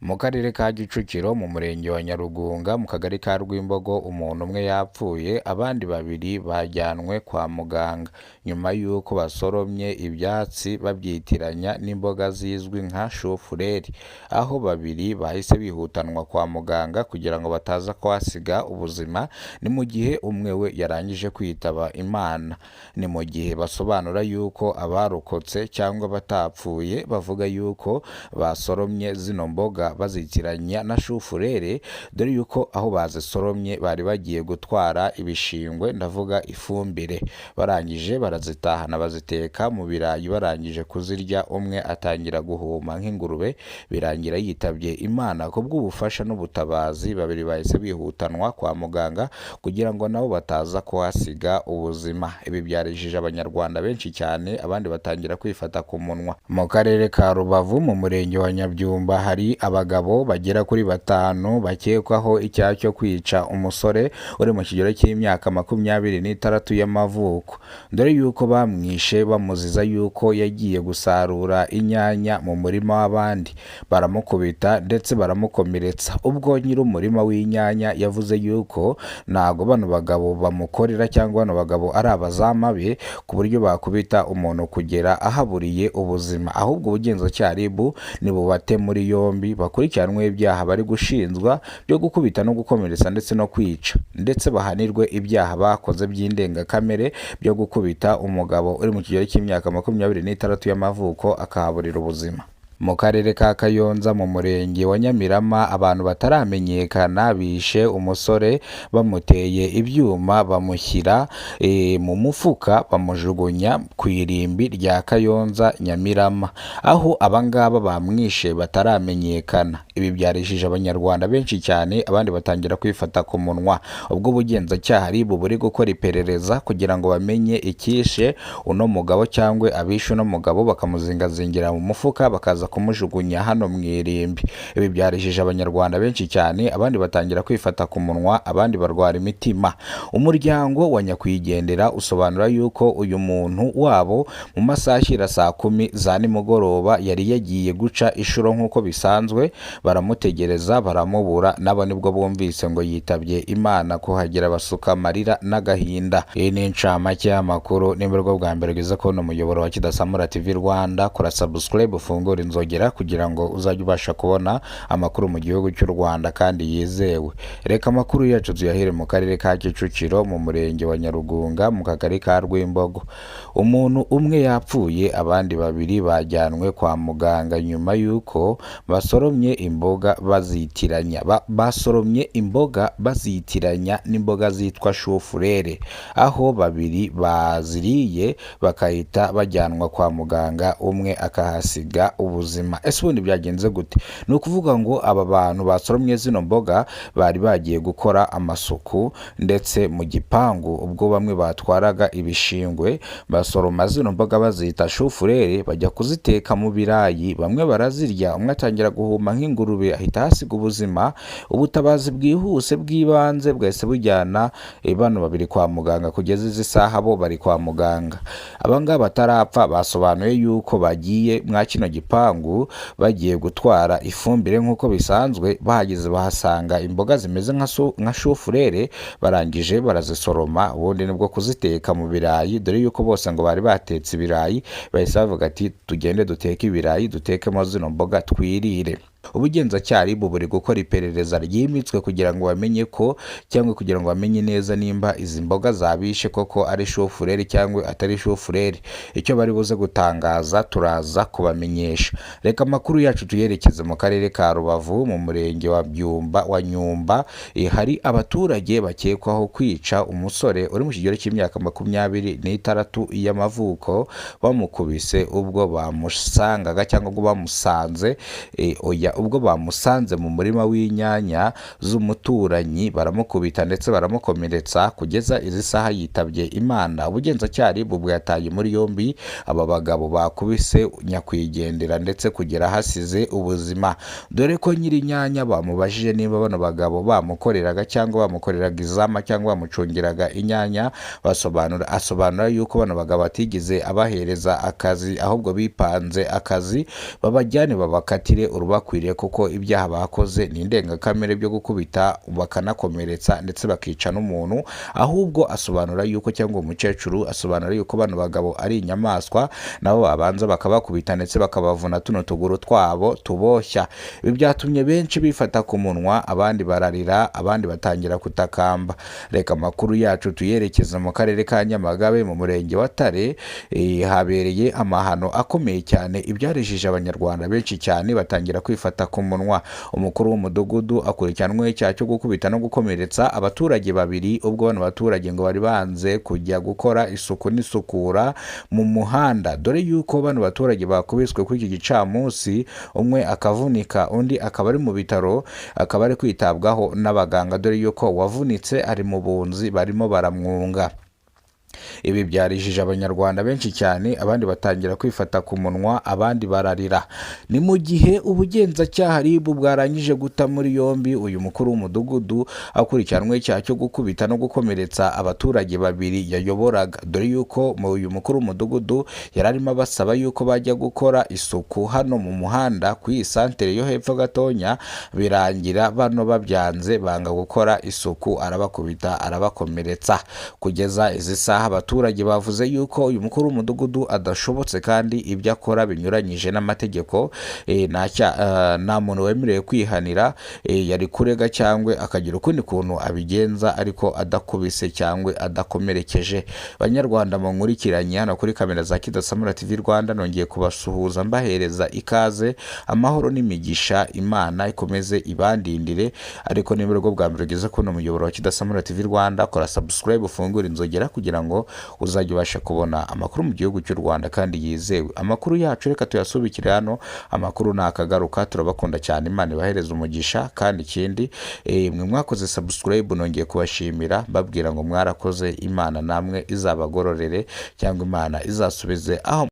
Mu karere ka Kicukiro mu murenge wa Nyarugunga mu kagari ka Rwimbogo umuntu umwe yapfuye abandi babiri bajyanwe kwa muganga nyuma y'uko basoromye ibyatsi babyitiranya n'imboga zizwi nka shufureri, aho babiri bahise bihutanwa kwa muganga kugira ngo bataza kuhasiga ubuzima. Ni mu gihe umwe we yarangije kwitaba Imana. Ni mu gihe basobanura yuko abarokotse cyangwa batapfuye bavuga yuko basoromye zino mboga bazitiranya na shufurere, dore yuko aho bazisoromye bari bagiye gutwara ibishingwe, ndavuga ifumbire. Barangije barazitahana baziteka mu birayi, barangije kuzirya umwe atangira guhuma nk'ingurube, birangira yitabye Imana. Ku bw'ubufasha n'ubutabazi babiri bahise bihutanwa kwa muganga kugira ngo nabo bataza kuhasiga ubuzima. Ibi byarijije abanyarwanda benshi cyane, abandi batangira kwifata ku munwa. Mu karere ka Rubavu mu murenge wa Nyabyumba hari abagabo bagera kuri 5 bakekwaho icyaha cyo kwica umusore uri mu kigero cy'imyaka 26 y'amavuko, dore yuko bamwishe bamuziza yuko yagiye gusarura inyanya mu murima w'abandi, baramukubita ndetse baramukomeretsa. Ubwo nyiri umurima w'inyanya yavuze yuko ntago bano bagabo bamukorera cyangwa bano bagabo ari abazama be ku buryo bakubita umuntu kugera ahaburiye ubuzima, ahubwo ubugenzacyaha RIB nibubate muri yombi bakurikiranwe ibyaha bari gushinjwa byo gukubita no gukomeretsa ndetse no kwica, ndetse bahanirwe ibyaha bakoze by'indengakamere byo gukubita umugabo uri mu kigero cy'imyaka 26 y'amavuko akahaburira ubuzima. Mu karere ka Kayonza mu murenge wa Nyamirama abantu bataramenyekana bishe umusore bamuteye ibyuma bamushyira mu mufuka bamujugunya ku irimbi rya Kayonza Nyamirama, aho abangaba bamwishe bataramenyekana. Ibi byarijije abanyarwanda benshi cyane, abandi batangira kwifata ku munwa. Ubwo ubugenzacyaha RIB buri gukora iperereza kugira ngo bamenye ikishe uno mugabo cyangwa abishe uno mugabo, bakamuzingazingira mu mufuka bakaza kumujugunya hano mu irimbi. Ibi byarijije abanyarwanda benshi cyane, abandi batangira kwifata ku munwa, abandi barwara imitima. Umuryango wa nyakwigendera usobanura yuko uyu muntu wabo mu masaha ashyira saa 10 za nimugoroba yari yagiye guca inshuro nk'uko bisanzwe, baramutegereza baramubura, nabo nibwo bumvise ngo yitabye Imana, kuhagera basuka amarira n'agahinda. Iyi ni incamake y'amakuru. Nimba rwo bwa mbere ugeze kubona umuyoboro wa Kidasamura TV Rwanda, kora subscribe ufungure inzogera kugira ngo uzajye ubasha kubona amakuru mu gihugu cy'u Rwanda kandi yizewe. Reka amakuru yacu tuyahere mu karere ka Kicukiro mu murenge wa Nyarugunga mu kagari ka Rwimbogo. Umuntu umwe yapfuye abandi babiri bajyanwe kwa muganga nyuma y'uko basoromye imboga bazitiranya n'imboga zitwa shufurere, aho babiri baziriye bakahita bajyanwa kwa muganga, umwe akahasiga ubuzima. Ese ubundi byagenze gute? Ni ukuvuga ngo aba bantu basoromye zino mboga bari bagiye gukora amasuku ndetse mu gipangu, ubwo bamwe batwaraga ibishingwe basoroma zino mboga bazita shufurere bajya kuziteka mu birayi, bamwe barazirya, umwe atangira guhuma nk'ingurube ahita hasiga ubuzima. Ubutabazi bwihuse bw'ibanze bwahise bujyana bano babiri kwa muganga, kugeza izi saha bo bari kwa muganga. Abangaba batarapfa basobanuye yuko bagiye mwa kino gipangu bagiye gutwara ifumbire nk'uko bisanzwe, bahageze bahasanga imboga zimeze nka shufurere, barangije barazisoroma, ubundi nibwo kuziteka mu birayi, dore yuko bose ngo bari batetse ibirayi, bahise bavuga ati tugende duteke ibirayi dutekemo zino mboga twirire. Ubugenzacyaha RIB buri gukora iperereza ryimitswe kugira ngo bamenye ko cyangwa kugira ngo bamenye neza nimba izi mboga zabishe koko ari shufureri cyangwa atari shufureri. Icyo bari buze gutangaza turaza kubamenyesha. Reka amakuru yacu tuyerekeze mu karere ka Rubavu mu murenge wa Nyumba. Hari abaturage bakekwaho kwica umusore uri mu kigero cy'imyaka 26 y'amavuko, bamukubise ubwo bamusangaga cyangwa ubwo bamusanze ubwo bamusanze mu murima w'inyanya z'umuturanyi, baramukubita ndetse baramukomeretsa kugeza izi saha yitabye Imana. Ubugenzacyaha RIB bwataye muri yombi aba bagabo bakubise nyakwigendera ndetse kugera hasize ubuzima, dore ko nyiri inyanya bamubajije niba bano bagabo bamukoreraga cyangwa bamukoreraga izama cyangwa bamucungiraga inyanya, asobanura yuko bano bagabo batigeze abahereza akazi, ahubwo bipanze akazi babajyane babakatire urubakwiriye birakwiriye kuko ibyaha bakoze ni indengakamere byo gukubita bakanakomeretsa ndetse bakica n'umuntu, ahubwo asobanura yuko cyangwa umukecuru asobanura yuko bano bagabo ari inyamaswa, nabo babanza bakabakubita ndetse bakabavuna tuno tuguru twabo tuboshya. Ibi byatumye benshi bifata ku munwa, abandi bararira, abandi batangira kutakamba. Reka amakuru yacu tuyerekeza mu karere ka Nyamagabe mu murenge wa Tare. Habereye amahano akomeye cyane, ibyarijije abanyarwanda benshi cyane batangira kwifata ku munwa. Umukuru w'umudugudu akurikiranweho icyaha cyo gukubita no gukomeretsa abaturage babiri, ubwo bano baturage ngo bari banze kujya gukora isuku n'isukura mu muhanda, dore yuko bano baturage bakubiswe kuri iki gicamunsi, umwe akavunika undi akaba ari mu bitaro, akaba ari kwitabwaho n'abaganga, dore yuko wavunitse ari mu bunzi barimo baramwunga. Ibi byarijije abanyarwanda benshi cyane, abandi batangira kwifata ku munwa, abandi bararira. Ni mu gihe ubugenzacyaha RIB bwarangije guta muri yombi uyu mukuru w'umudugudu akurikiranweho icyaha cyo gukubita no gukomeretsa abaturage babiri yayoboraga, dore yuko uyu mukuru w'umudugudu yari arimo abasaba yuko bajya gukora isuku hano mu muhanda ku iyi santere yo hepfo gatonya, birangira bano babyanze, banga gukora isuku, arabakubita arabakomeretsa. Kugeza izi saha abaturage bavuze yuko uyu mukuru w'umudugudu adashobotse kandi ibyo akora binyuranyije n'amategeko, nta muntu wemerewe kwihanira, yari kurega cyangwa akagira ukundi kuntu abigenza ariko adakubise cyangwa adakomerekeje. Banyarwanda munkurikiranye hano kuri kamera za Kidasamura TV Rwanda, nongeye kubasuhuza mbahereza ikaze, amahoro n'imigisha, Imana ikomeze ibandindire. Ariko niba rwo bwa mbere ugeze kuno muyoboro wa Kidasamura TV Rwanda, kora subscribe ufungure inzogera kugira ngo uzajya ubasha kubona amakuru mu gihugu cy'u Rwanda kandi yizewe. Amakuru yacu reka tuyasubikire hano, amakuru nakagaruka. Turabakunda cyane, Imana ibahereze umugisha. Kandi ikindi mwe mwakoze subscribe nongeye kubashimira, babwira ngo mwarakoze, Imana namwe izabagororere cyangwa Imana izasubize aho